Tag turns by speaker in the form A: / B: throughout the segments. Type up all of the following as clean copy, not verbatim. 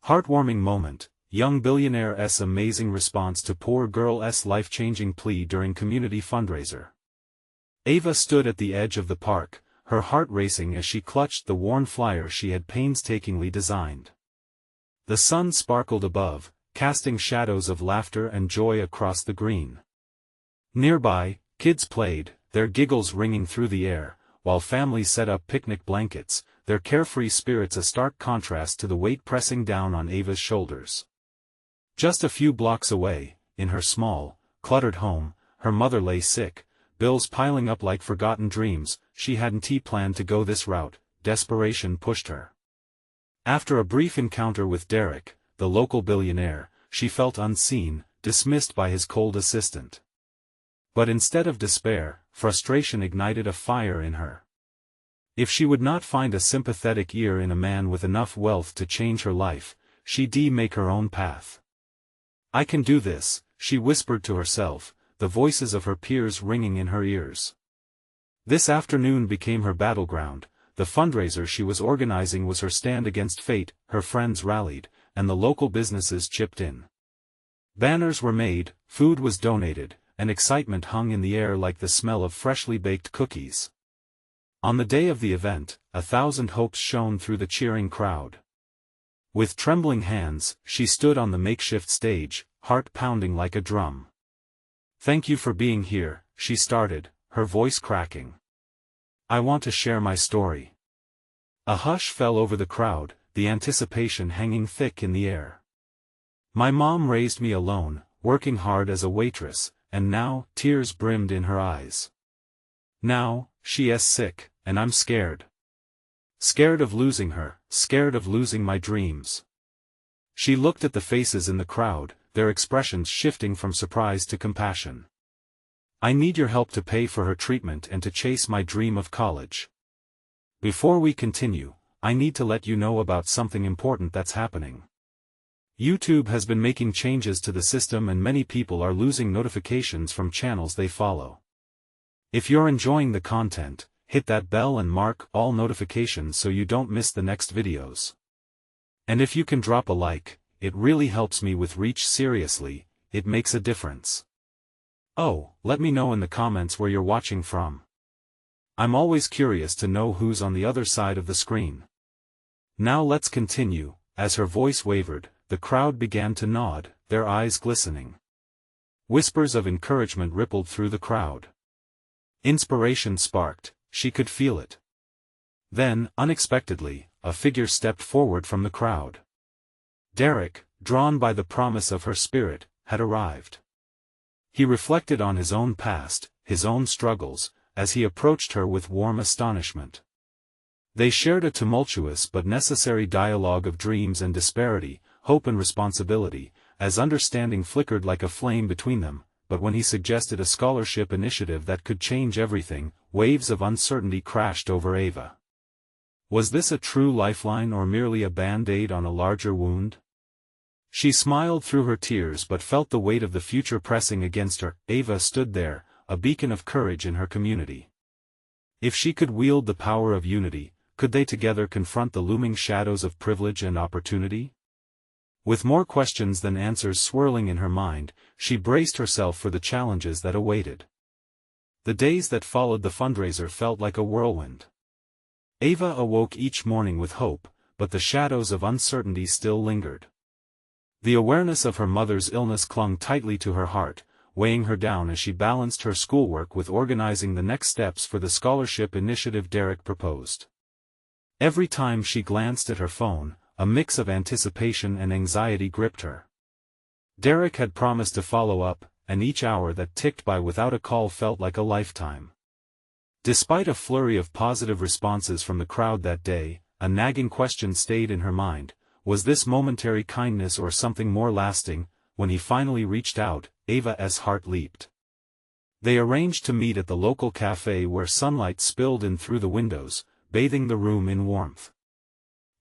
A: Heartwarming moment, young billionaire's amazing response to poor girl's life-changing plea during community fundraiser. Ava stood at the edge of the park, her heart racing as she clutched the worn flyer she had painstakingly designed. The sun sparkled above, casting shadows of laughter and joy across the green. Nearby, kids played, their giggles ringing through the air, while families set up picnic blankets, their carefree spirits a stark contrast to the weight pressing down on Ava's shoulders. Just a few blocks away, in her small, cluttered home, her mother lay sick, bills piling up like forgotten dreams. She hadn't planned to go this route, desperation pushed her. After a brief encounter with Derek, the local billionaire, she felt unseen, dismissed by his cold assistant. But instead of despair, frustration ignited a fire in her. If she would not find a sympathetic ear in a man with enough wealth to change her life, she'd make her own path. "I can do this," she whispered to herself, the voices of her peers ringing in her ears. This afternoon became her battleground. The fundraiser she was organizing was her stand against fate. Her friends rallied, and the local businesses chipped in. Banners were made, food was donated, and excitement hung in the air like the smell of freshly baked cookies. On the day of the event, 1,000 hopes shone through the cheering crowd. With trembling hands, she stood on the makeshift stage, heart pounding like a drum. "Thank you for being here," she started, her voice cracking. "I want to share my story." A hush fell over the crowd, the anticipation hanging thick in the air. "My mom raised me alone, working hard as a waitress, and now," tears brimmed in her eyes. "Now, she's sick, and I'm scared. Scared of losing her, scared of losing my dreams." She looked at the faces in the crowd, their expressions shifting from surprise to compassion. "I need your help to pay for her treatment and to chase my dream of college. Before we continue, I need to let you know about something important that's happening. YouTube has been making changes to the system and many people are losing notifications from channels they follow. If you're enjoying the content, hit that bell and mark all notifications so you don't miss the next videos. And if you can drop a like, it really helps me with reach. Seriously, it makes a difference. Oh, let me know in the comments where you're watching from. I'm always curious to know who's on the other side of the screen. Now let's continue." As her voice wavered, the crowd began to nod, their eyes glistening. Whispers of encouragement rippled through the crowd. Inspiration sparked, she could feel it. Then, unexpectedly, a figure stepped forward from the crowd. Derek, drawn by the promise of her spirit, had arrived. He reflected on his own past, his own struggles, as he approached her with warm astonishment. They shared a tumultuous but necessary dialogue of dreams and disparity, hope and responsibility, as understanding flickered like a flame between them. But when he suggested a scholarship initiative that could change everything, waves of uncertainty crashed over Ava. Was this a true lifeline or merely a band-aid on a larger wound? She smiled through her tears but felt the weight of the future pressing against her. Ava stood there, a beacon of courage in her community. If she could wield the power of unity, could they together confront the looming shadows of privilege and opportunity? With more questions than answers swirling in her mind, she braced herself for the challenges that awaited. The days that followed the fundraiser felt like a whirlwind. Ava awoke each morning with hope, but the shadows of uncertainty still lingered. The awareness of her mother's illness clung tightly to her heart, weighing her down as she balanced her schoolwork with organizing the next steps for the scholarship initiative Derek proposed. Every time she glanced at her phone, a mix of anticipation and anxiety gripped her. Derek had promised to follow up, and each hour that ticked by without a call felt like a lifetime. Despite a flurry of positive responses from the crowd that day, a nagging question stayed in her mind: was this momentary kindness or something more lasting? When he finally reached out, Ava's heart leaped. They arranged to meet at the local cafe where sunlight spilled in through the windows, bathing the room in warmth.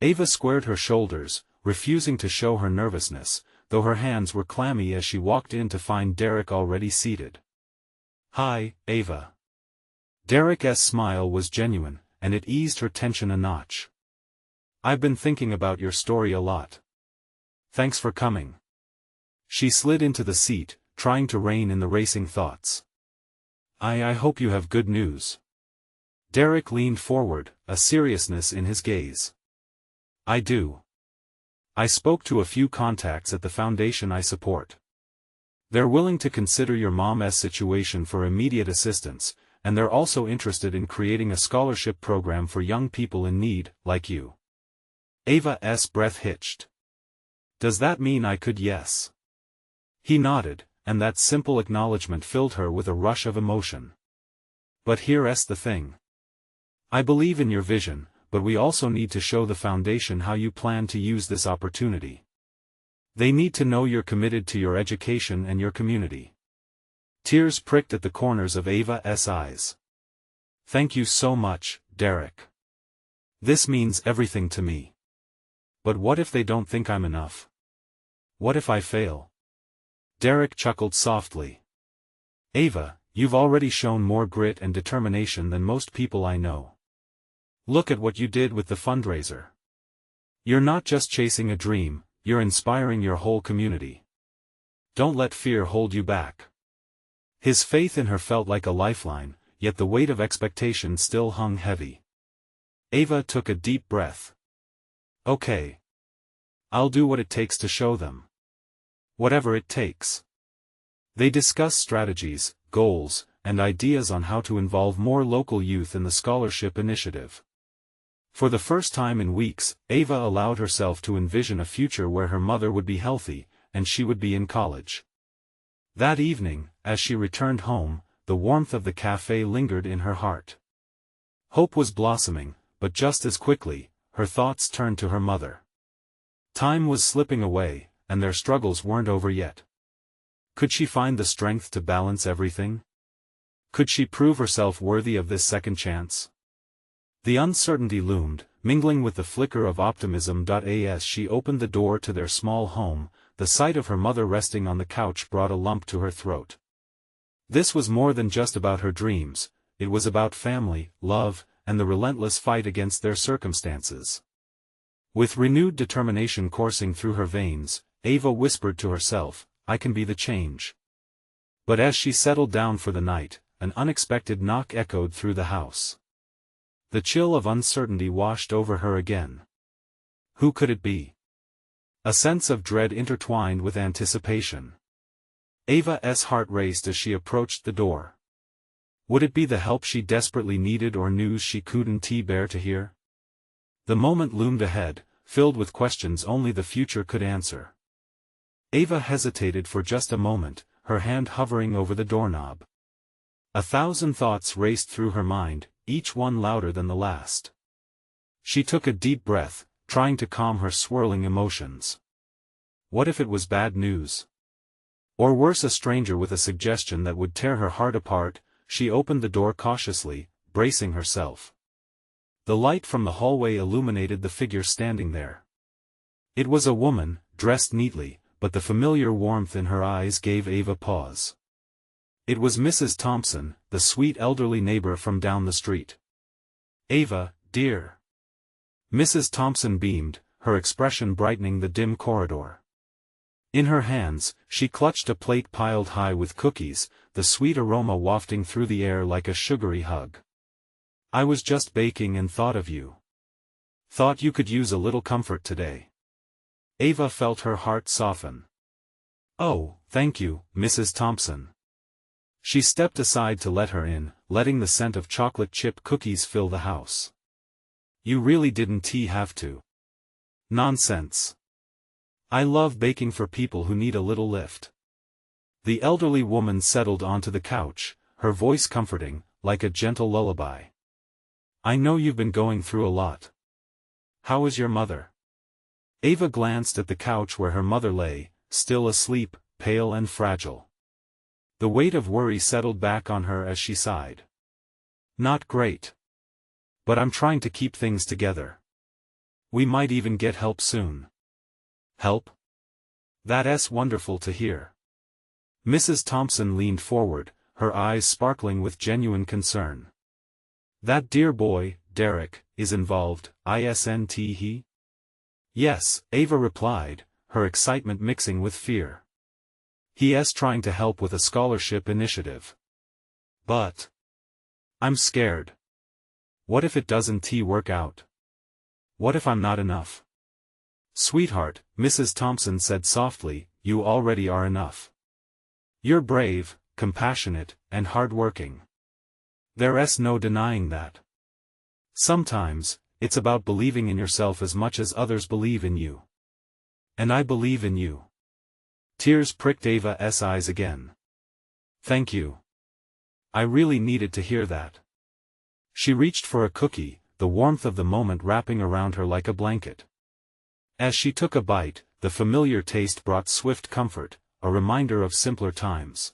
A: Ava squared her shoulders, refusing to show her nervousness, though her hands were clammy as she walked in to find Derek already seated. "Hi, Ava." Derek's smile was genuine, and it eased her tension a notch. "I've been thinking about your story a lot. Thanks for coming. She slid into the seat, trying to rein in the racing thoughts. I hope you have good news. Derek leaned forward, a seriousness in his gaze. I do. I spoke to a few contacts at the foundation I support. They're willing to consider your mom's situation for immediate assistance, and they're also interested in creating a scholarship program for young people in need, like you. Ava's breath hitched. Does that mean I could yes? He nodded, and that simple acknowledgement filled her with a rush of emotion. But here's the thing. I believe in your vision, but we also need to show the foundation how you plan to use this opportunity. They need to know you're committed to your education and your community. Tears pricked at the corners of Ava's eyes. Thank you so much, Derek. This means everything to me. But what if they don't think I'm enough? What if I fail? Derek chuckled softly. Ava, you've already shown more grit and determination than most people I know. Look at what you did with the fundraiser. You're not just chasing a dream, you're inspiring your whole community. Don't let fear hold you back. His faith in her felt like a lifeline, yet the weight of expectation still hung heavy. Ava took a deep breath. Okay. I'll do what it takes to show them. Whatever it takes. They discussed strategies, goals, and ideas on how to involve more local youth in the scholarship initiative. For the first time in weeks, Ava allowed herself to envision a future where her mother would be healthy, and she would be in college. That evening, as she returned home, the warmth of the cafe lingered in her heart. Hope was blossoming, but just as quickly, her thoughts turned to her mother. Time was slipping away, and their struggles weren't over yet. Could she find the strength to balance everything? Could she prove herself worthy of this second chance? The uncertainty loomed, mingling with the flicker of optimism. As she opened the door to their small home, the sight of her mother resting on the couch brought a lump to her throat. This was more than just about her dreams, it was about family, love, and the relentless fight against their circumstances. With renewed determination coursing through her veins, Ava whispered to herself, I can be the change. But as she settled down for the night, an unexpected knock echoed through the house. The chill of uncertainty washed over her again. Who could it be? A sense of dread intertwined with anticipation. Ava's heart raced as she approached the door. Would it be the help she desperately needed or news she couldn't bear to hear? The moment loomed ahead, filled with questions only the future could answer. Ava hesitated for just a moment, her hand hovering over the doorknob. 1,000 thoughts raced through her mind, each one louder than the last. She took a deep breath, trying to calm her swirling emotions. What if it was bad news? Or worse, a stranger with a suggestion that would tear her heart apart? She opened the door cautiously, bracing herself. The light from the hallway illuminated the figure standing there. It was a woman, dressed neatly, but the familiar warmth in her eyes gave Ava pause. It was Mrs. Thompson, the sweet elderly neighbor from down the street. Ava, dear. Mrs. Thompson beamed, her expression brightening the dim corridor. In her hands, she clutched a plate piled high with cookies, the sweet aroma wafting through the air like a sugary hug. I was just baking and thought of you. Thought you could use a little comfort today. Ava felt her heart soften. Oh, thank you, Mrs. Thompson. She stepped aside to let her in, letting the scent of chocolate chip cookies fill the house. You really didn't have to. Nonsense. I love baking for people who need a little lift. The elderly woman settled onto the couch, her voice comforting, like a gentle lullaby. I know you've been going through a lot. How is your mother? Ava glanced at the couch where her mother lay, still asleep, pale and fragile. The weight of worry settled back on her as she sighed. Not great. But I'm trying to keep things together. We might even get help soon. Help? That's wonderful to hear. Mrs. Thompson leaned forward, her eyes sparkling with genuine concern. That dear boy, Derek, is involved, isn't he? Yes, Ava replied, her excitement mixing with fear. He's trying to help with a scholarship initiative. But I'm scared. What if it doesn't work out? What if I'm not enough? Sweetheart, Mrs. Thompson said softly, you already are enough. You're brave, compassionate, and hardworking. There's no denying that. Sometimes, it's about believing in yourself as much as others believe in you. And I believe in you. Tears pricked Ava's eyes again. Thank you. I really needed to hear that. She reached for a cookie, the warmth of the moment wrapping around her like a blanket. As she took a bite, the familiar taste brought swift comfort, a reminder of simpler times.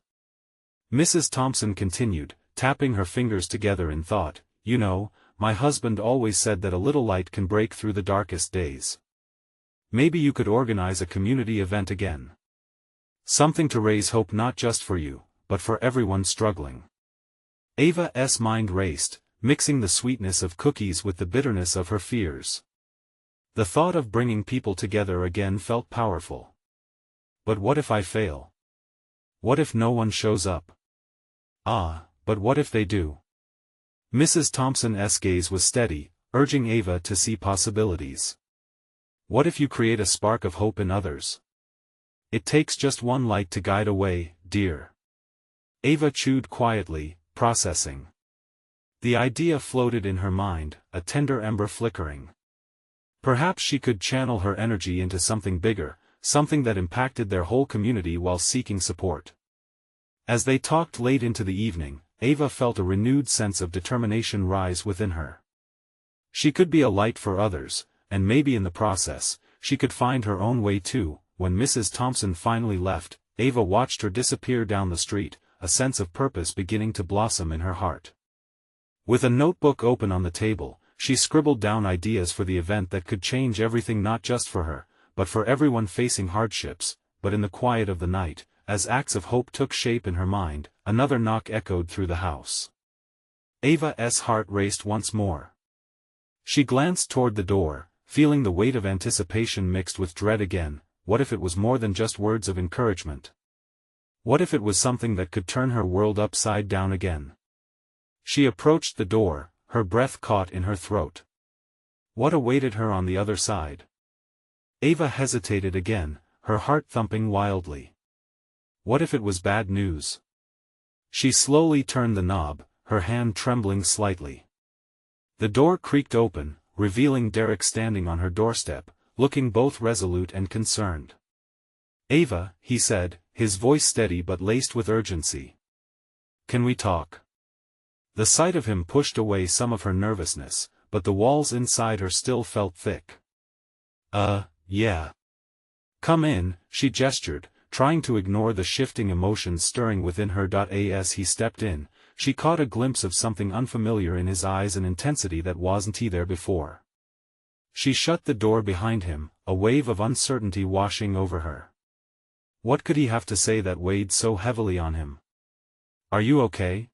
A: Mrs. Thompson continued, tapping her fingers together in thought, you know, my husband always said that a little light can break through the darkest days. Maybe you could organize a community event again. Something to raise hope not just for you, but for everyone struggling. Ava's mind raced, mixing the sweetness of cookies with the bitterness of her fears. The thought of bringing people together again felt powerful. But what if I fail? What if no one shows up? But what if they do? Mrs. Thompson's gaze was steady, urging Ava to see possibilities. What if you create a spark of hope in others? It takes just one light to guide a way, dear. Ava chewed quietly, processing. The idea floated in her mind, a tender ember flickering. Perhaps she could channel her energy into something bigger, something that impacted their whole community while seeking support. As they talked late into the evening, Ava felt a renewed sense of determination rise within her. She could be a light for others, and maybe in the process, she could find her own way too. When Mrs. Thompson finally left, Ava watched her disappear down the street, a sense of purpose beginning to blossom in her heart. With a notebook open on the table, she scribbled down ideas for the event that could change everything not just for her, but for everyone facing hardships. But in the quiet of the night, as acts of hope took shape in her mind, another knock echoed through the house. Ava's heart raced once more. She glanced toward the door, feeling the weight of anticipation mixed with dread again. What if it was more than just words of encouragement? What if it was something that could turn her world upside down again? She approached the door, her breath caught in her throat. What awaited her on the other side? Ava hesitated again, her heart thumping wildly. What if it was bad news? She slowly turned the knob, her hand trembling slightly. The door creaked open, revealing Derek standing on her doorstep, looking both resolute and concerned. Ava, he said, his voice steady but laced with urgency. Can we talk? The sight of him pushed away some of her nervousness, but the walls inside her still felt thick. Yeah. Come in, she gestured, trying to ignore the shifting emotions stirring within her. As he stepped in, she caught a glimpse of something unfamiliar in his eyes, an intensity that wasn't there before. She shut the door behind him, a wave of uncertainty washing over her. What could he have to say that weighed so heavily on him? Are you okay?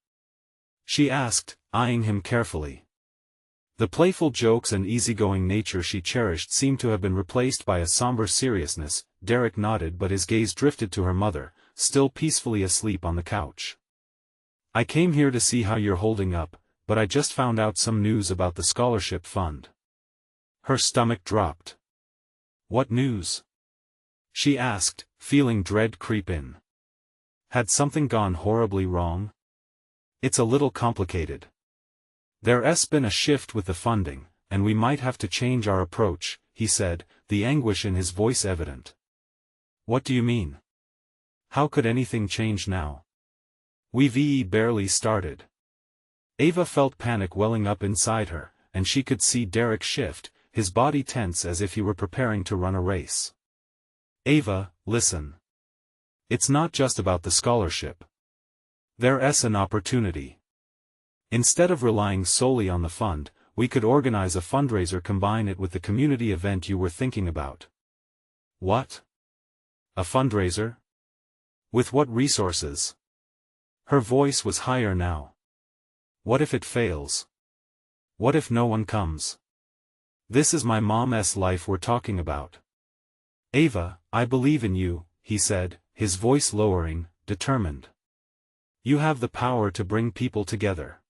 A: She asked, eyeing him carefully. The playful jokes and easygoing nature she cherished seemed to have been replaced by a somber seriousness. Derek nodded, but his gaze drifted to her mother, still peacefully asleep on the couch. I came here to see how you're holding up, but I just found out some news about the scholarship fund. Her stomach dropped. What news? She asked, feeling dread creep in. Had something gone horribly wrong? It's a little complicated. There's been a shift with the funding, and we might have to change our approach, he said, the anguish in his voice evident. What do you mean? How could anything change now? We've barely started. Ava felt panic welling up inside her, and she could see Derek shift, his body tense as if he were preparing to run a race. Ava, listen. It's not just about the scholarship. There's an opportunity. Instead of relying solely on the fund, we could organize a fundraiser, combine it with the community event you were thinking about. What? A fundraiser? With what resources? Her voice was higher now. What if it fails? What if no one comes? This is my mom's life we're talking about. Ava, I believe in you, he said, his voice lowering, determined. You have the power to bring people together.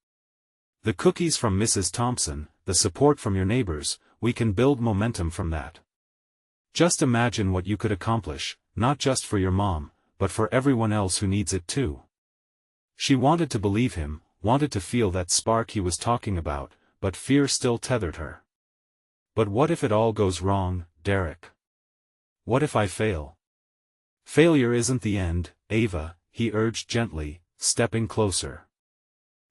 A: The cookies from Mrs. Thompson, the support from your neighbors, we can build momentum from that. Just imagine what you could accomplish, not just for your mom, but for everyone else who needs it too. She wanted to believe him, wanted to feel that spark he was talking about, but fear still tethered her. But what if it all goes wrong, Derek? What if I fail? Failure isn't the end, Ava, he urged gently, stepping closer.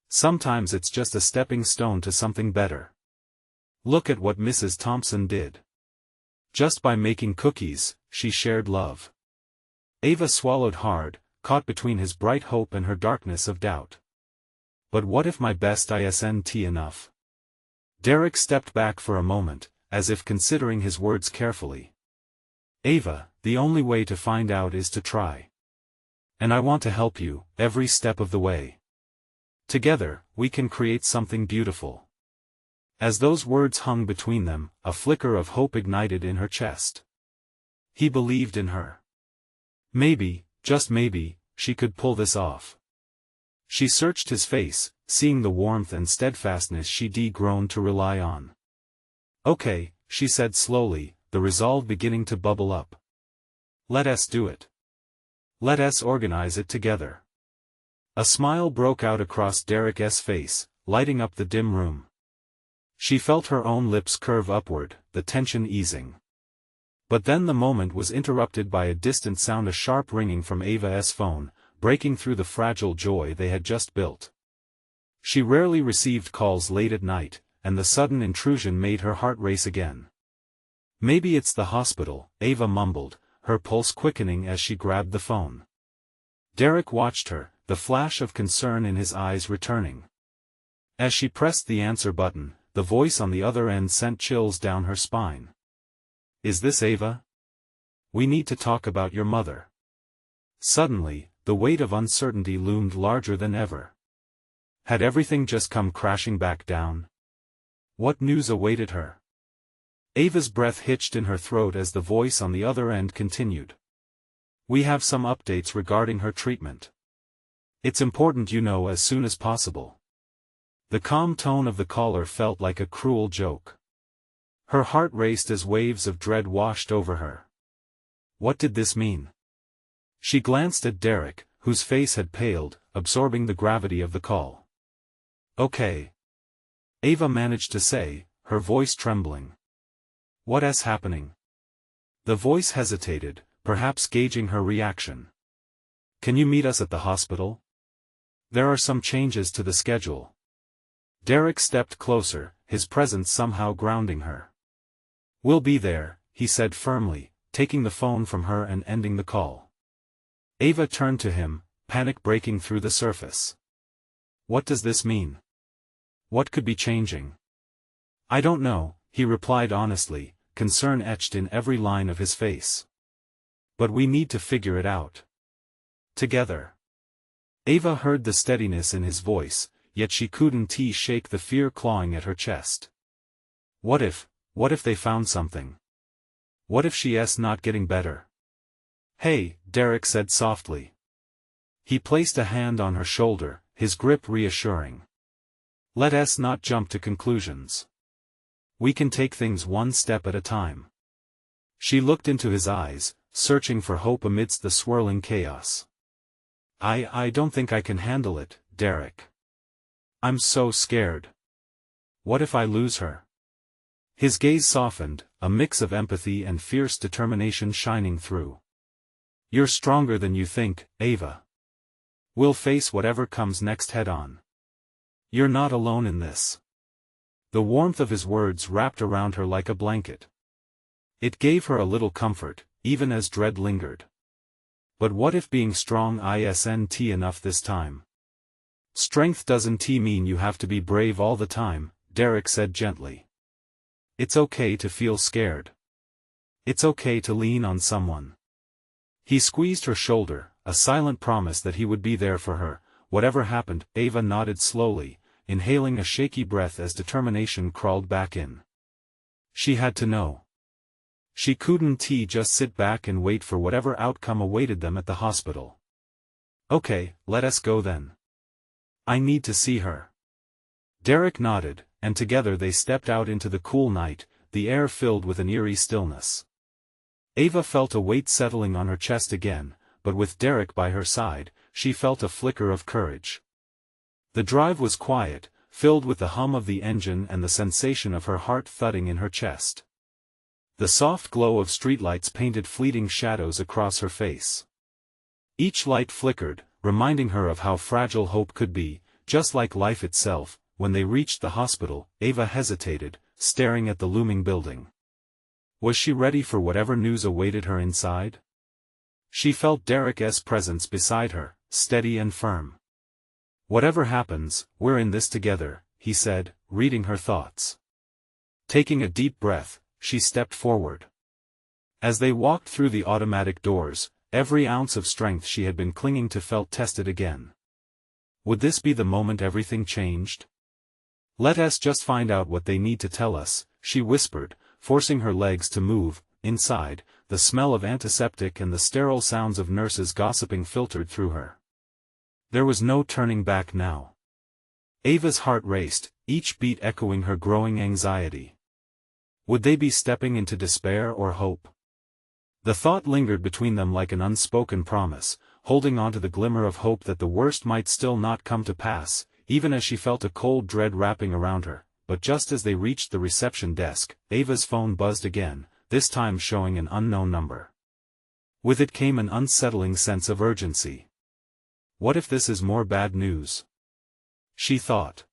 A: Sometimes it's just a stepping stone to something better. Look at what Mrs. Thompson did. Just by making cookies, she shared love. Ava swallowed hard, caught between his bright hope and her darkness of doubt. But what if my best isn't enough? Derek stepped back for a moment, as if considering his words carefully. Ava, the only way to find out is to try. And I want to help you, every step of the way. Together, we can create something beautiful. As those words hung between them, a flicker of hope ignited in her chest. He believed in her. Maybe, just maybe, she could pull this off. She searched his face, seeing the warmth and steadfastness she'd grown to rely on. Okay, she said slowly, the resolve beginning to bubble up. Let us do it. Let us organize it together. A smile broke out across Derek's face, lighting up the dim room. She felt her own lips curve upward, the tension easing. But then the moment was interrupted by a distant sound, a sharp ringing from Ava's phone, breaking through the fragile joy they had just built. She rarely received calls late at night, and the sudden intrusion made her heart race again. Maybe it's the hospital, Ava mumbled, her pulse quickening as she grabbed the phone. Derek watched her, the flash of concern in his eyes returning. As she pressed the answer button, the voice on the other end sent chills down her spine. Is this Ava? We need to talk about your mother. Suddenly, the weight of uncertainty loomed larger than ever. Had everything just come crashing back down? What news awaited her? Ava's breath hitched in her throat as the voice on the other end continued. We have some updates regarding her treatment. It's important you know as soon as possible. The calm tone of the caller felt like a cruel joke. Her heart raced as waves of dread washed over her. What did this mean? She glanced at Derek, whose face had paled, absorbing the gravity of the call. Okay. Ava managed to say, her voice trembling. What's happening? The voice hesitated, perhaps gauging her reaction. Can you meet us at the hospital? There are some changes to the schedule. Derek stepped closer, his presence somehow grounding her. We'll be there, he said firmly, taking the phone from her and ending the call. Ava turned to him, panic breaking through the surface. What does this mean? What could be changing? I don't know, he replied honestly, concern etched in every line of his face. But we need to figure it out. Together. Ava heard the steadiness in his voice, yet she couldn't shake the fear clawing at her chest. What if they found something? What if she's not getting better? Hey, Derek said softly. He placed a hand on her shoulder, his grip reassuring. Let us not jump to conclusions. We can take things one step at a time. She looked into his eyes, searching for hope amidst the swirling chaos. I don't think I can handle it, Derek. I'm so scared. What if I lose her? His gaze softened, a mix of empathy and fierce determination shining through. You're stronger than you think, Ava. We'll face whatever comes next head on. You're not alone in this. The warmth of his words wrapped around her like a blanket. It gave her a little comfort, even as dread lingered. But what if being strong isn't enough this time? Strength doesn't mean you have to be brave all the time, Derek said gently. It's okay to feel scared. It's okay to lean on someone. He squeezed her shoulder, a silent promise that he would be there for her, whatever happened. Ava nodded slowly, inhaling a shaky breath as determination crawled back in. She had to know. She couldn't just sit back and wait for whatever outcome awaited them at the hospital. Okay, let us go then. I need to see her. Derek nodded, and together they stepped out into the cool night, the air filled with an eerie stillness. Ava felt a weight settling on her chest again, but with Derek by her side, she felt a flicker of courage. The drive was quiet, filled with the hum of the engine and the sensation of her heart thudding in her chest. The soft glow of streetlights painted fleeting shadows across her face. Each light flickered, reminding her of how fragile hope could be, just like life itself. When they reached the hospital, Ava hesitated, staring at the looming building. Was she ready for whatever news awaited her inside? She felt Derek's presence beside her, steady and firm. Whatever happens, we're in this together, he said, reading her thoughts. Taking a deep breath, she stepped forward. As they walked through the automatic doors, every ounce of strength she had been clinging to felt tested again. Would this be the moment everything changed? Let us just find out what they need to tell us, she whispered, forcing her legs to move. Inside, the smell of antiseptic and the sterile sounds of nurses gossiping filtered through her. There was no turning back now. Ava's heart raced, each beat echoing her growing anxiety. Would they be stepping into despair or hope? The thought lingered between them like an unspoken promise, holding on to the glimmer of hope that the worst might still not come to pass, even as she felt a cold dread wrapping around her. But just as they reached the reception desk, Ava's phone buzzed again, this time showing an unknown number. With it came an unsettling sense of urgency. What if this is more bad news? She thought.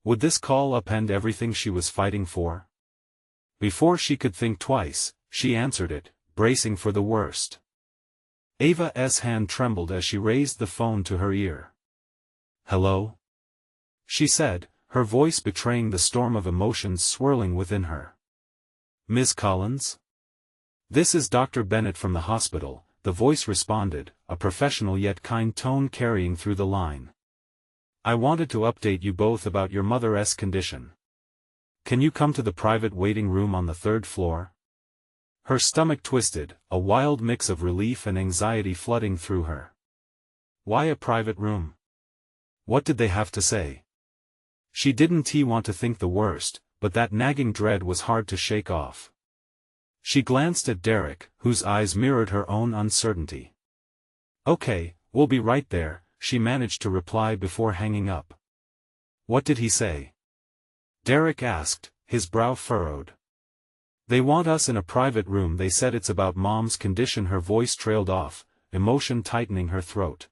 A: Would this call upend everything she was fighting for? Before she could think twice, she answered it, bracing for the worst. Ava's hand trembled as she raised the phone to her ear. Hello? She said, her voice betraying the storm of emotions swirling within her. Ms. Collins? This is Dr. Bennett from the hospital, the voice responded, a professional yet kind tone carrying through the line. I wanted to update you both about your mother's condition. Can you come to the private waiting room on the 3rd floor? Her stomach twisted, a wild mix of relief and anxiety flooding through her. Why a private room? What did they have to say? She didn't want to think the worst, but that nagging dread was hard to shake off. She glanced at Derek, whose eyes mirrored her own uncertainty. Okay, we'll be right there, she managed to reply before hanging up. What did he say? Derek asked, his brow furrowed. They want us in a private room. They said it's about Mom's condition. Her voice trailed off, emotion tightening her throat.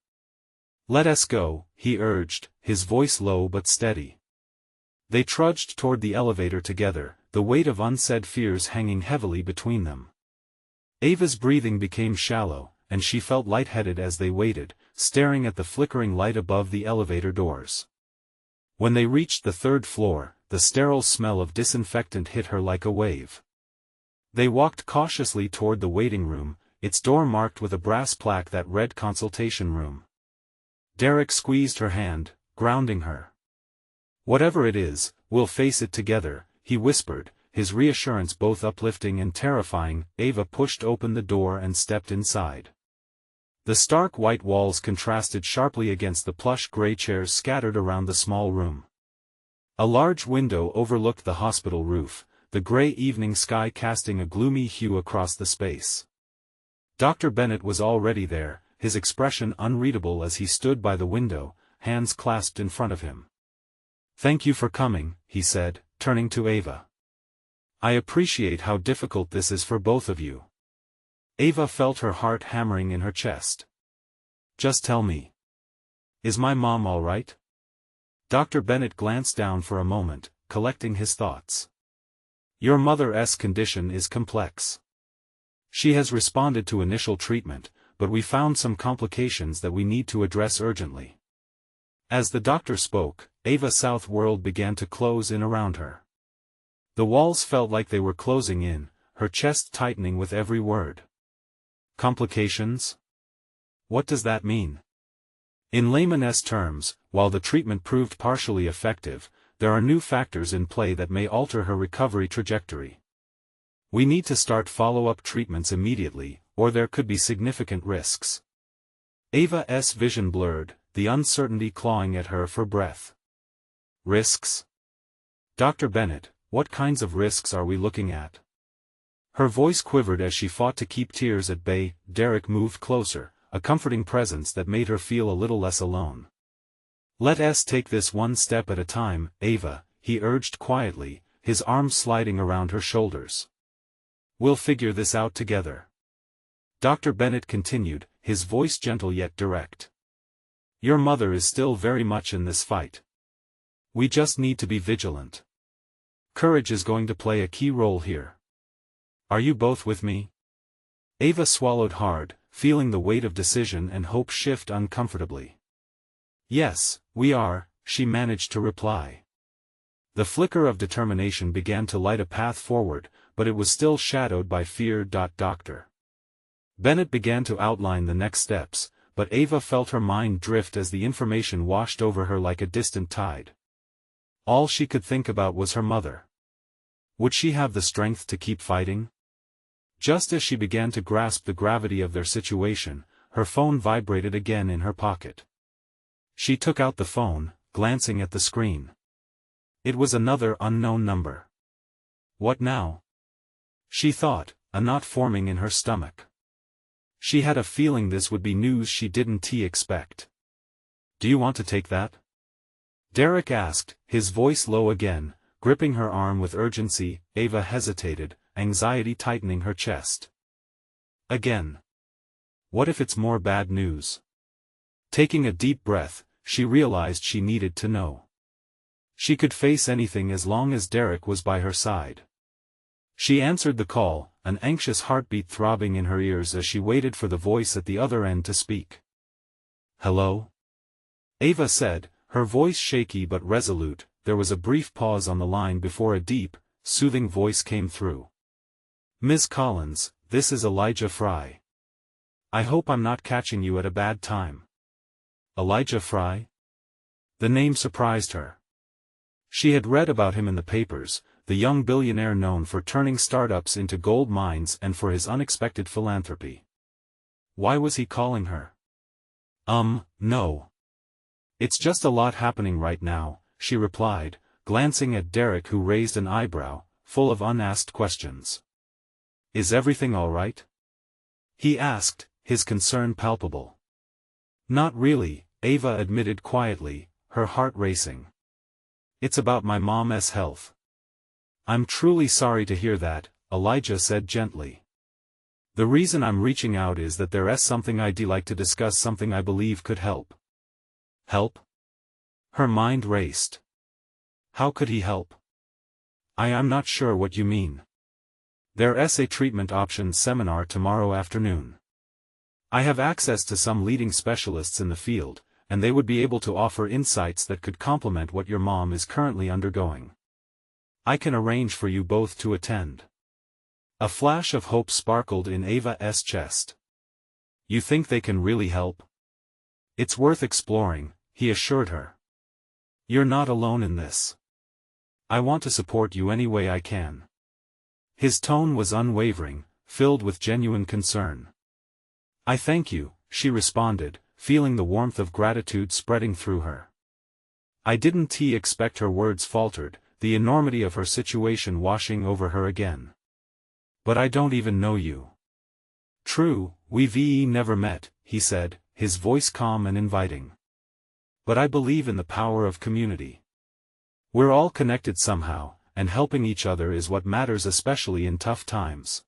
A: Let us go, he urged, his voice low but steady. They trudged toward the elevator together, the weight of unsaid fears hanging heavily between them. Ava's breathing became shallow, and she felt lightheaded as they waited, staring at the flickering light above the elevator doors. When they reached the 3rd floor, the sterile smell of disinfectant hit her like a wave. They walked cautiously toward the waiting room, its door marked with a brass plaque that read consultation room. Derek squeezed her hand, grounding her. Whatever it is, we'll face it together, he whispered, his reassurance both uplifting and terrifying. Ava pushed open the door and stepped inside. The stark white walls contrasted sharply against the plush gray chairs scattered around the small room. A large window overlooked the hospital roof, the gray evening sky casting a gloomy hue across the space. Dr. Bennett was already there, his expression unreadable as he stood by the window, hands clasped in front of him. Thank you for coming, he said, turning to Ava. I appreciate how difficult this is for both of you. Ava felt her heart hammering in her chest. Just tell me. Is my mom all right? Dr. Bennett glanced down for a moment, collecting his thoughts. Your mother's condition is complex. She has responded to initial treatment, but we found some complications that we need to address urgently. As the doctor spoke, Ava's south world began to close in around her. The walls felt like they were closing in, her chest tightening with every word. Complications? What does that mean? In layman's terms, while the treatment proved partially effective, there are new factors in play that may alter her recovery trajectory. We need to start follow-up treatments immediately, or there could be significant risks. Ava's vision blurred, the uncertainty clawing at her for breath. Risks? Dr. Bennett, what kinds of risks are we looking at? Her voice quivered as she fought to keep tears at bay. Derek moved closer, a comforting presence that made her feel a little less alone. Let us take this one step at a time, Ava, he urged quietly, his arms sliding around her shoulders. We'll figure this out together. Dr. Bennett continued, his voice gentle yet direct. Your mother is still very much in this fight. We just need to be vigilant. Courage is going to play a key role here. Are you both with me? Ava swallowed hard, feeling the weight of decision and hope shift uncomfortably. Yes, we are, she managed to reply. The flicker of determination began to light a path forward, but it was still shadowed by fear. Dr. Bennett began to outline the next steps, but Ava felt her mind drift as the information washed over her like a distant tide. All she could think about was her mother. Would she have the strength to keep fighting? Just as she began to grasp the gravity of their situation, her phone vibrated again in her pocket. She took out the phone, glancing at the screen. It was another unknown number. What now? She thought, a knot forming in her stomach. She had a feeling this would be news she didn't expect. Do you want to take that? Derek asked, his voice low again, gripping her arm with urgency. Ava hesitated, anxiety tightening her chest. Again. What if it's more bad news? Taking a deep breath, she realized she needed to know. She could face anything as long as Derek was by her side. She answered the call, an anxious heartbeat throbbing in her ears as she waited for the voice at the other end to speak. Hello? Ava said, her voice shaky but resolute. There was a brief pause on the line before a deep, soothing voice came through. Ms. Collins, this is Elijah Fry. I hope I'm not catching you at a bad time. Elijah Fry? The name surprised her. She had read about him in the papers, the young billionaire known for turning startups into gold mines and for his unexpected philanthropy. Why was he calling her? No. It's just a lot happening right now, she replied, glancing at Derek who raised an eyebrow, full of unasked questions. Is everything all right? He asked, his concern palpable. Not really, Ava admitted quietly, her heart racing. It's about my mom's health. I'm truly sorry to hear that, Elijah said gently. The reason I'm reaching out is that there's something I'd like to discuss, something I believe could help. Help? Her mind raced. How could he help? I'm not sure what you mean. There's a treatment options seminar tomorrow afternoon. I have access to some leading specialists in the field, and they would be able to offer insights that could complement what your mom is currently undergoing. I can arrange for you both to attend. A flash of hope sparkled in Ava's chest. You think they can really help? It's worth exploring, he assured her. You're not alone in this. I want to support you any way I can. His tone was unwavering, filled with genuine concern. I thank you, she responded, feeling the warmth of gratitude spreading through her. I didn't expect. Her words faltered, the enormity of her situation washing over her again. But I don't even know you. True, we've never met, he said, his voice calm and inviting. But I believe in the power of community. We're all connected somehow, and helping each other is what matters, especially in tough times.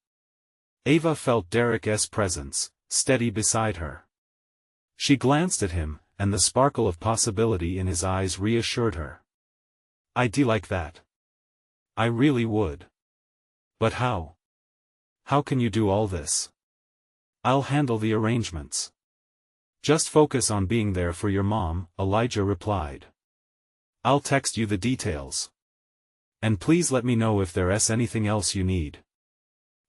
A: Ava felt Derek's presence, steady beside her. She glanced at him, and the sparkle of possibility in his eyes reassured her. I'd like that. I really would. But how? How can you do all this? I'll handle the arrangements. Just focus on being there for your mom, Elijah replied. I'll text you the details. And please let me know if there's anything else you need.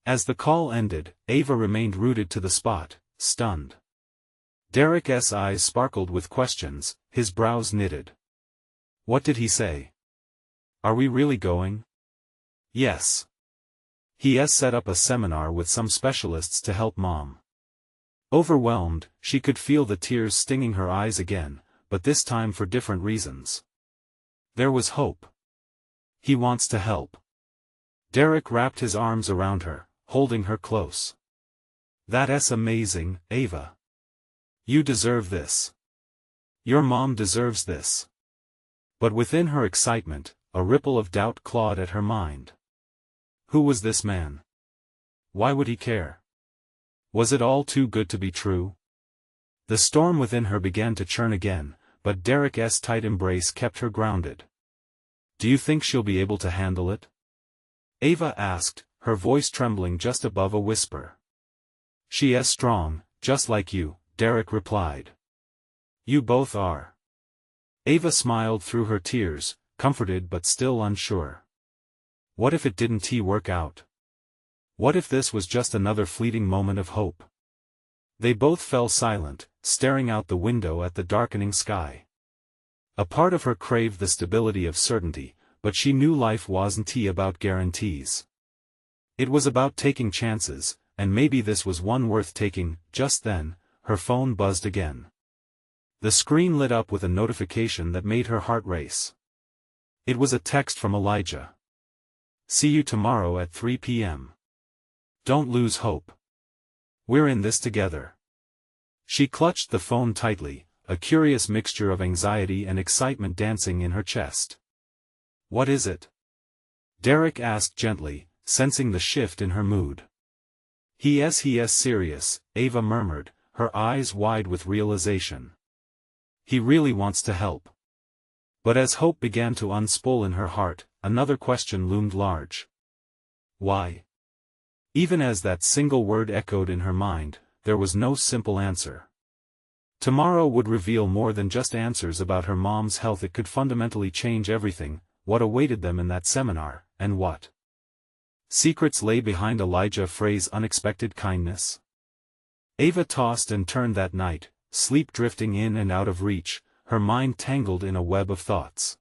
A: As the call ended, Ava remained rooted to the spot, stunned. Derek's eyes sparkled with questions, his brows knitted. What did he say? Are we really going? Yes. He has set up a seminar with some specialists to help Mom. Overwhelmed, she could feel the tears stinging her eyes again, but this time for different reasons. There was hope. He wants to help. Derek wrapped his arms around her, holding her close. That's amazing, Ava. You deserve this. Your mom deserves this. But within her excitement, a ripple of doubt clawed at her mind. Who was this man? Why would he care? Was it all too good to be true? The storm within her began to churn again, but Derek's tight embrace kept her grounded. Do you think she'll be able to handle it? Ava asked, her voice trembling just above a whisper. She is strong, just like you, Derek replied. You both are. Ava smiled through her tears, comforted but still unsure. What if it didn't work out? What if this was just another fleeting moment of hope? They both fell silent, staring out the window at the darkening sky. A part of her craved the stability of certainty, but she knew life wasn't about guarantees. It was about taking chances, and maybe this was one worth taking. Just then, her phone buzzed again. The screen lit up with a notification that made her heart race. It was a text from Elijah. See you tomorrow at 3 p.m. Don't lose hope. We're in this together. She clutched the phone tightly, a curious mixture of anxiety and excitement dancing in her chest. What is it? Derek asked gently, sensing the shift in her mood. He is serious, Ava murmured, her eyes wide with realization. He really wants to help. But as hope began to unspool in her heart, another question loomed large. Why? Even as that single word echoed in her mind, there was no simple answer. Tomorrow would reveal more than just answers about her mom's health. It could fundamentally change everything, what awaited them in that seminar, and what secrets lay behind Elijah's unexpected kindness. Ava tossed and turned that night, sleep drifting in and out of reach, her mind tangled in a web of thoughts.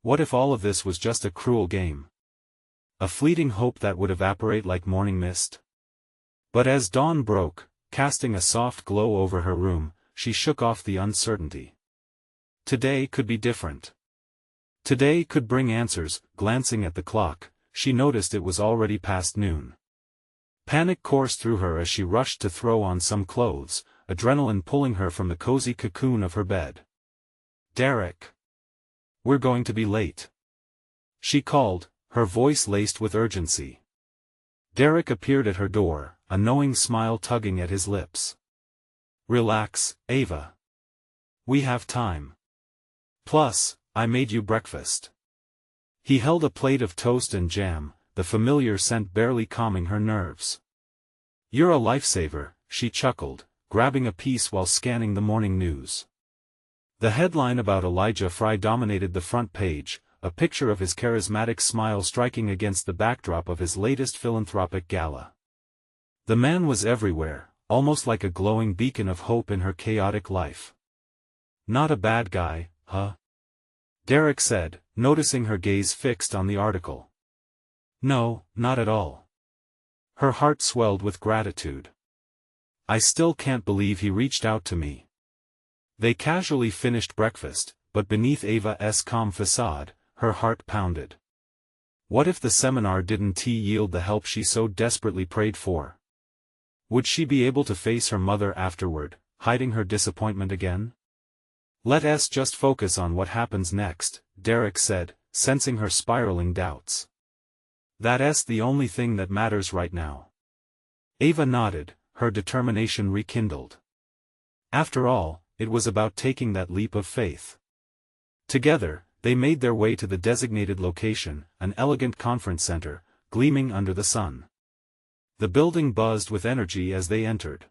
A: What if all of this was just a cruel game? A fleeting hope that would evaporate like morning mist? But as dawn broke, casting a soft glow over her room, she shook off the uncertainty. Today could be different. Today could bring answers. Glancing at the clock, she noticed it was already past noon. Panic coursed through her as she rushed to throw on some clothes, adrenaline pulling her from the cozy cocoon of her bed. Derek! We're going to be late. She called, her voice laced with urgency. Derek appeared at her door, a knowing smile tugging at his lips. Relax, Ava. We have time. Plus, I made you breakfast. He held a plate of toast and jam, the familiar scent barely calming her nerves. You're a lifesaver, she chuckled, grabbing a piece while scanning the morning news. The headline about Elijah Fry dominated the front page, a picture of his charismatic smile striking against the backdrop of his latest philanthropic gala. The man was everywhere, almost like a glowing beacon of hope in her chaotic life. Not a bad guy, huh? Derek said, noticing her gaze fixed on the article. No, not at all. Her heart swelled with gratitude. I still can't believe he reached out to me. They casually finished breakfast, but beneath Ava's calm facade, her heart pounded. What if the seminar didn't yield the help she so desperately prayed for? Would she be able to face her mother afterward, hiding her disappointment again? Let's just focus on what happens next, Derek said, sensing her spiraling doubts. That's the only thing that matters right now. Ava nodded, her determination rekindled. After all, it was about taking that leap of faith. Together, they made their way to the designated location, an elegant conference center, gleaming under the sun. The building buzzed with energy as they entered.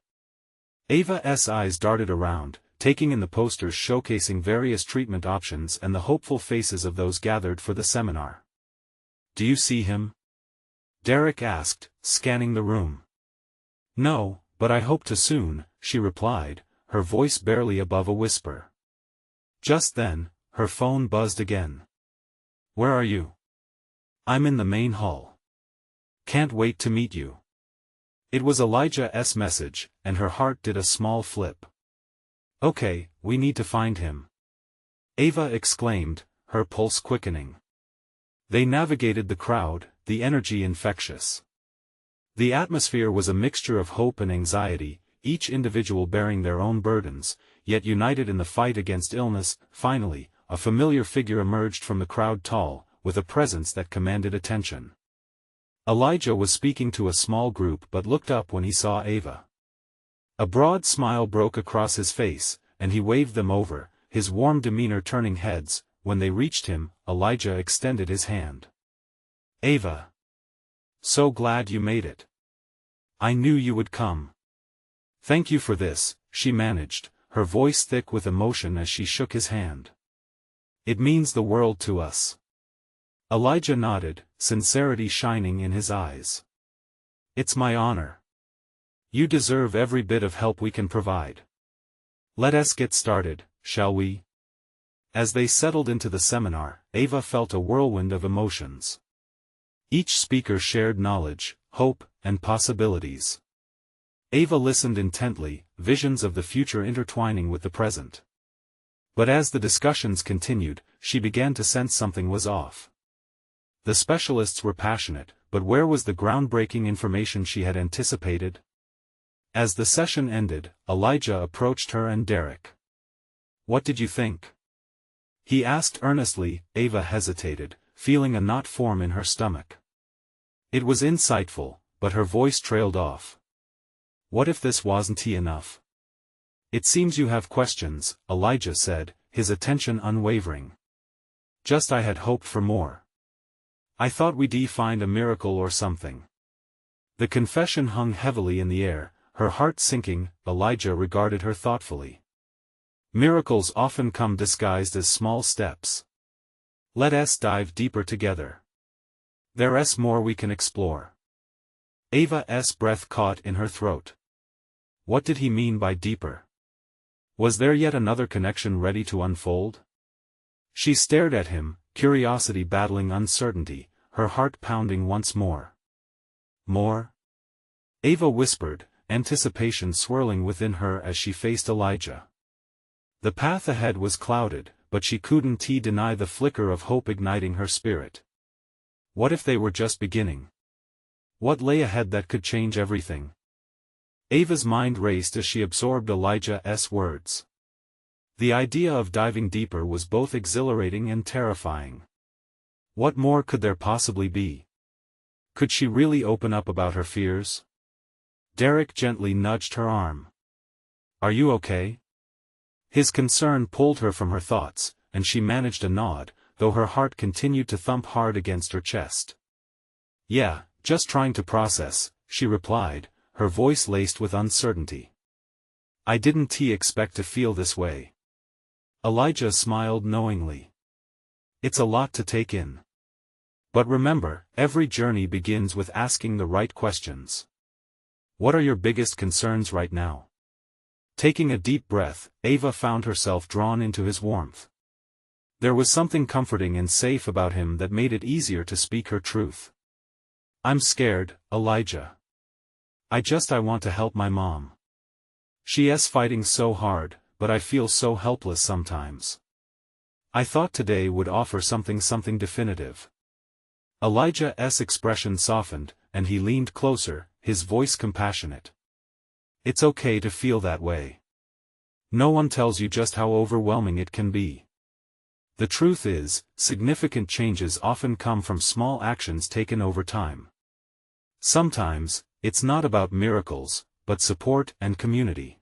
A: Ava's eyes darted around, taking in the posters showcasing various treatment options and the hopeful faces of those gathered for the seminar. Do you see him? Derek asked, scanning the room. No, but I hope to soon, she replied, her voice barely above a whisper. Just then, her phone buzzed again. Where are you? I'm in the main hall. Can't wait to meet you. It was Elijah's message, and her heart did a small flip. Okay, we need to find him. Ava exclaimed, her pulse quickening. They navigated the crowd, the energy infectious. The atmosphere was a mixture of hope and anxiety, each individual bearing their own burdens, yet united in the fight against illness. Finally, a familiar figure emerged from the crowd, tall, with a presence that commanded attention. Elijah was speaking to a small group but looked up when he saw Ava. A broad smile broke across his face, and he waved them over, his warm demeanor turning heads. When they reached him, Elijah extended his hand. Ava. So glad you made it. I knew you would come. Thank you for this, she managed, her voice thick with emotion as she shook his hand. It means the world to us. Elijah nodded, sincerity shining in his eyes. It's my honor. You deserve every bit of help we can provide. Let us get started, shall we? As they settled into the seminar, Ava felt a whirlwind of emotions. Each speaker shared knowledge, hope, and possibilities. Ava listened intently, visions of the future intertwining with the present. But as the discussions continued, she began to sense something was off. The specialists were passionate, but where was the groundbreaking information she had anticipated? As the session ended, Elijah approached her and Derek. What did you think? He asked earnestly. Ava hesitated, feeling a knot form in her stomach. It was insightful, but her voice trailed off. What if this wasn't enough? It seems you have questions, Elijah said, his attention unwavering. Just I had hoped for more. I thought we'd find a miracle or something. The confession hung heavily in the air, her heart sinking. Elijah regarded her thoughtfully. Miracles often come disguised as small steps. Let us dive deeper together. There's more we can explore. Ava's breath caught in her throat. What did he mean by deeper? Was there yet another connection ready to unfold? She stared at him, curiosity battling uncertainty, her heart pounding once more. More? Ava whispered, anticipation swirling within her as she faced Elijah. The path ahead was clouded, but she couldn't deny the flicker of hope igniting her spirit. What if they were just beginning? What lay ahead that could change everything? Ava's mind raced as she absorbed Elijah's words. The idea of diving deeper was both exhilarating and terrifying. What more could there possibly be? Could she really open up about her fears? Derek gently nudged her arm. Are you okay? His concern pulled her from her thoughts, and she managed a nod, though her heart continued to thump hard against her chest. Yeah, just trying to process, she replied, her voice laced with uncertainty. I didn't expect to feel this way. Elijah smiled knowingly. It's a lot to take in. But remember, every journey begins with asking the right questions. What are your biggest concerns right now? Taking a deep breath, Ava found herself drawn into his warmth. There was something comforting and safe about him that made it easier to speak her truth. I'm scared, Elijah. I want to help my mom. She's fighting so hard, but I feel so helpless sometimes. I thought today would offer something definitive. Elijah's expression softened, and he leaned closer, his voice compassionate. It's okay to feel that way. No one tells you just how overwhelming it can be. The truth is, significant changes often come from small actions taken over time. Sometimes, it's not about miracles, but support and community.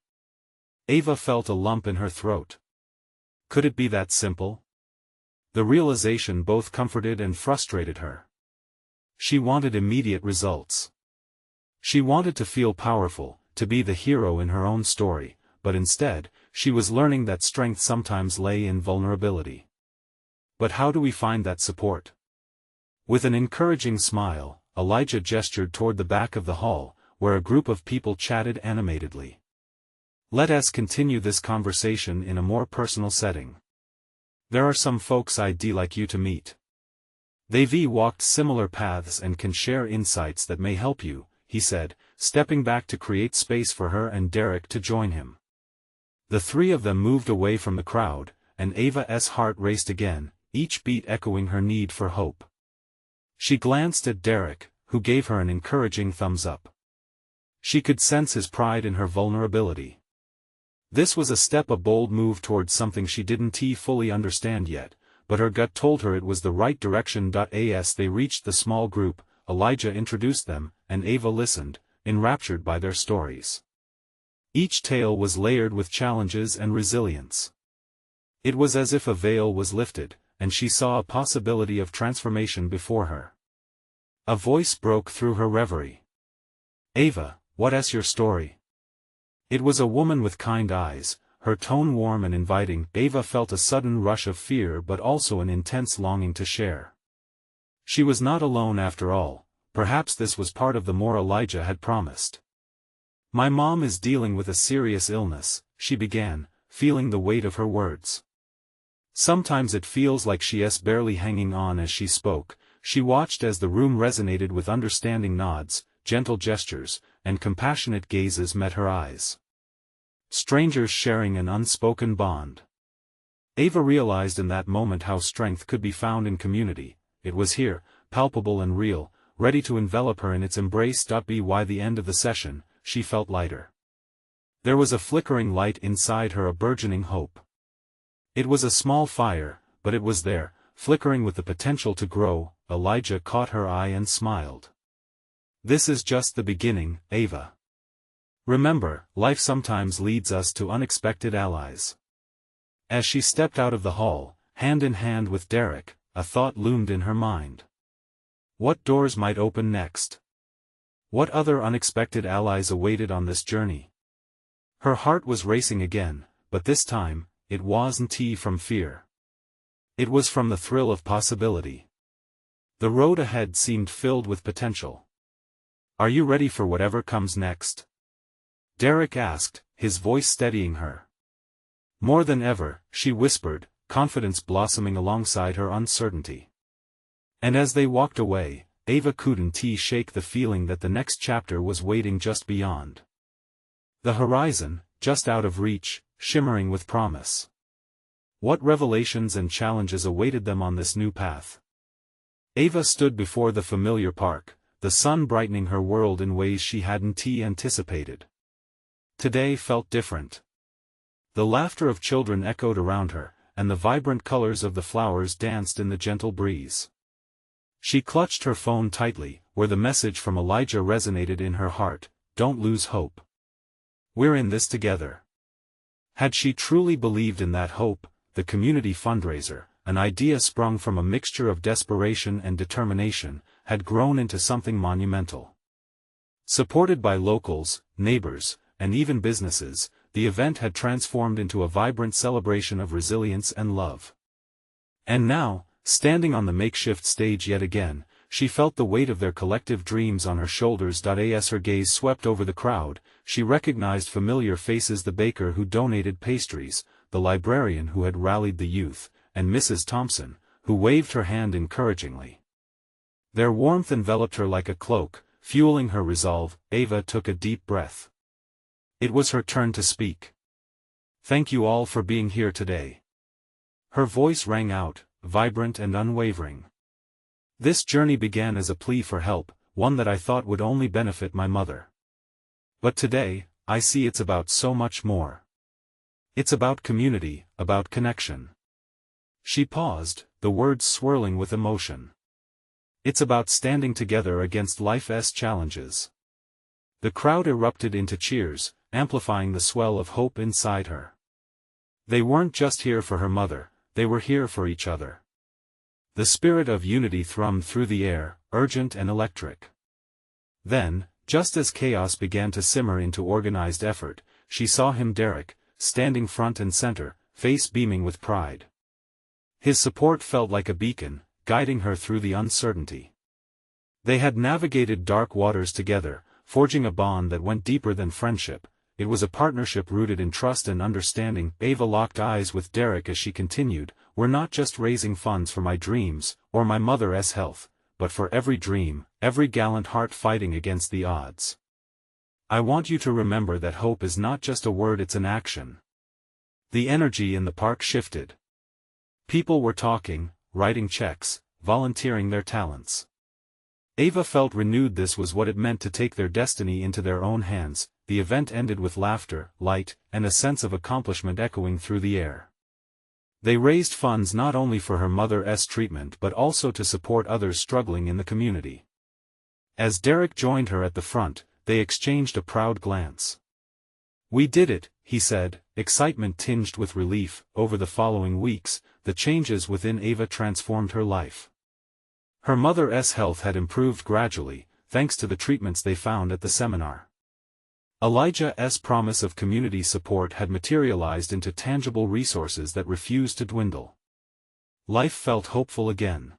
A: Ava felt a lump in her throat. Could it be that simple? The realization both comforted and frustrated her. She wanted immediate results. She wanted to feel powerful, to be the hero in her own story, but instead, she was learning that strength sometimes lay in vulnerability. But how do we find that support? With an encouraging smile, Elijah gestured toward the back of the hall, where a group of people chatted animatedly. Let us continue this conversation in a more personal setting. There are some folks I'd like you to meet. They've walked similar paths and can share insights that may help you, he said, stepping back to create space for her and Derek to join him. The three of them moved away from the crowd, and Ava's heart raced again, each beat echoing her need for hope. She glanced at Derek, who gave her an encouraging thumbs up. She could sense his pride in her vulnerability. This was a bold move towards something she didn't fully understand yet, but her gut told her it was the right direction. As they reached the small group, Elijah introduced them, and Ava listened, enraptured by their stories. Each tale was layered with challenges and resilience. It was as if a veil was lifted, and she saw a possibility of transformation before her. A voice broke through her reverie. "Ava, what's your story?" It was a woman with kind eyes, her tone warm and inviting. Ava felt a sudden rush of fear but also an intense longing to share. She was not alone after all, perhaps this was part of the more Elijah had promised. "My mom is dealing with a serious illness," she began, feeling the weight of her words. Sometimes it feels like she's barely hanging on. As she spoke, she watched as the room resonated with understanding nods, gentle gestures, and compassionate gazes met her eyes. Strangers sharing an unspoken bond. Ava realized in that moment how strength could be found in community. It was here, palpable and real, ready to envelop her in its embrace. By the end of the session, she felt lighter. There was a flickering light inside her, a burgeoning hope. It was a small fire, but it was there, flickering with the potential to grow. Elijah caught her eye and smiled. "This is just the beginning, Ava. Remember, life sometimes leads us to unexpected allies." As she stepped out of the hall, hand in hand with Derek, a thought loomed in her mind. What doors might open next? What other unexpected allies awaited on this journey? Her heart was racing again, but this time, it wasn't from fear. It was from the thrill of possibility. The road ahead seemed filled with potential. "Are you ready for whatever comes next?" Derek asked, his voice steadying her. "More than ever," she whispered, confidence blossoming alongside her uncertainty. And as they walked away, Ava couldn't shake the feeling that the next chapter was waiting just beyond. The horizon, just out of reach, shimmering with promise. What revelations and challenges awaited them on this new path? Ava stood before the familiar park, the sun brightening her world in ways she hadn't anticipated. Today felt different. The laughter of children echoed around her, and the vibrant colors of the flowers danced in the gentle breeze. She clutched her phone tightly, where the message from Elijah resonated in her heart: "Don't lose hope. We're in this together." Had she truly believed in that hope, the community fundraiser, an idea sprung from a mixture of desperation and determination, had grown into something monumental. Supported by locals, neighbors, and even businesses, the event had transformed into a vibrant celebration of resilience and love. And now, standing on the makeshift stage yet again, she felt the weight of their collective dreams on her shoulders. As her gaze swept over the crowd, she recognized familiar faces: the baker who donated pastries, the librarian who had rallied the youth, and Mrs. Thompson, who waved her hand encouragingly. Their warmth enveloped her like a cloak, fueling her resolve. Ava took a deep breath. It was her turn to speak. "Thank you all for being here today." Her voice rang out, vibrant and unwavering. "This journey began as a plea for help, one that I thought would only benefit my mother. But today, I see it's about so much more. It's about community, about connection." She paused, the words swirling with emotion. "It's about standing together against life's challenges." The crowd erupted into cheers, amplifying the swell of hope inside her. They weren't just here for her mother, they were here for each other. The spirit of unity thrummed through the air, urgent and electric. Then, just as chaos began to simmer into organized effort, she saw him, Derek, standing front and center, face beaming with pride. His support felt like a beacon, guiding her through the uncertainty. They had navigated dark waters together, forging a bond that went deeper than friendship, it was a partnership rooted in trust and understanding. Ava locked eyes with Derek as she continued, "We're not just raising funds for my dreams, or my mother's health, but for every dream, every gallant heart fighting against the odds. I want you to remember that hope is not just a word, it's an action." The energy in the park shifted. People were talking, writing checks, volunteering their talents. Ava felt renewed. This was what it meant to take their destiny into their own hands. The event ended with laughter, light, and a sense of accomplishment echoing through the air. They raised funds not only for her mother's treatment but also to support others struggling in the community. As Derek joined her at the front, they exchanged a proud glance. "We did it," he said, excitement tinged with relief. Over the following weeks, the changes within Ava transformed her life. Her mother's health had improved gradually, thanks to the treatments they found at the seminar. Elijah's promise of community support had materialized into tangible resources that refused to dwindle. Life felt hopeful again.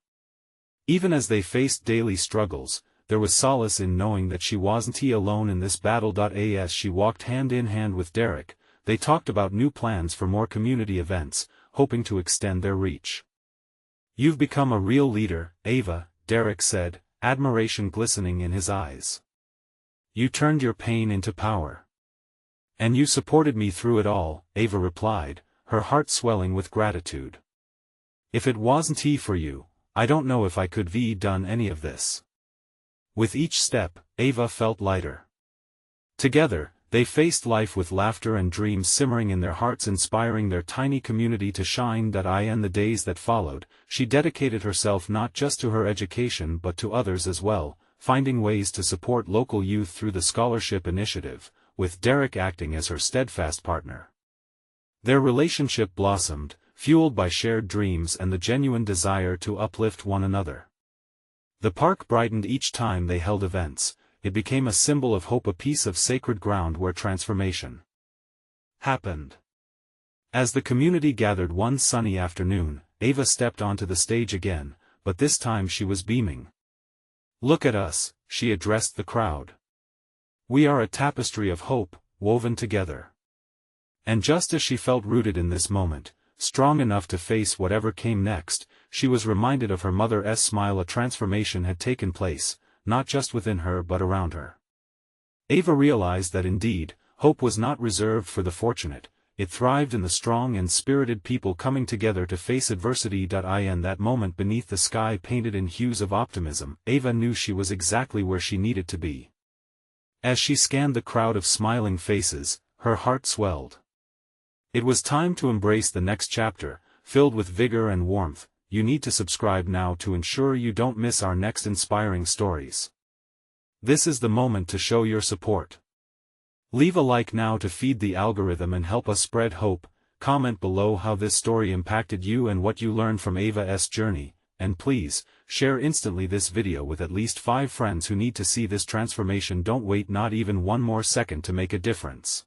A: Even as they faced daily struggles, there was solace in knowing that she wasn't alone in this battle. As she walked hand in hand with Derek, they talked about new plans for more community events, hoping to extend their reach. "You've become a real leader, Ava," Derek said, admiration glistening in his eyes. "You turned your pain into power. And you supported me through it all," Ava replied, her heart swelling with gratitude. "If it wasn't for you, I don't know if I could have done any of this." With each step, Ava felt lighter. Together, they faced life with laughter and dreams simmering in their hearts, inspiring their tiny community to shine. In the days that followed, she dedicated herself not just to her education but to others as well, finding ways to support local youth through the scholarship initiative, with Derek acting as her steadfast partner. Their relationship blossomed, fueled by shared dreams and the genuine desire to uplift one another. The park brightened each time they held events. It became a symbol of hope, a piece of sacred ground where transformation happened. As the community gathered one sunny afternoon, Ava stepped onto the stage again, but this time she was beaming. "Look at us," she addressed the crowd. "We are a tapestry of hope, woven together." And just as she felt rooted in this moment, strong enough to face whatever came next, she was reminded of her mother's smile. A transformation had taken place, not just within her but around her. Ava realized that indeed, hope was not reserved for the fortunate, it thrived in the strong and spirited people coming together to face adversity. In that moment, beneath the sky painted in hues of optimism, Ava knew she was exactly where she needed to be. As she scanned the crowd of smiling faces, her heart swelled. It was time to embrace the next chapter, filled with vigor and warmth. You need to subscribe now to ensure you don't miss our next inspiring stories. This is the moment to show your support. Leave a like now to feed the algorithm and help us spread hope. Comment below how this story impacted you and what you learned from Ava's journey, and please, share instantly this video with at least 5 friends who need to see this transformation. Don't wait not even one more second to make a difference.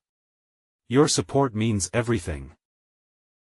A: Your support means everything.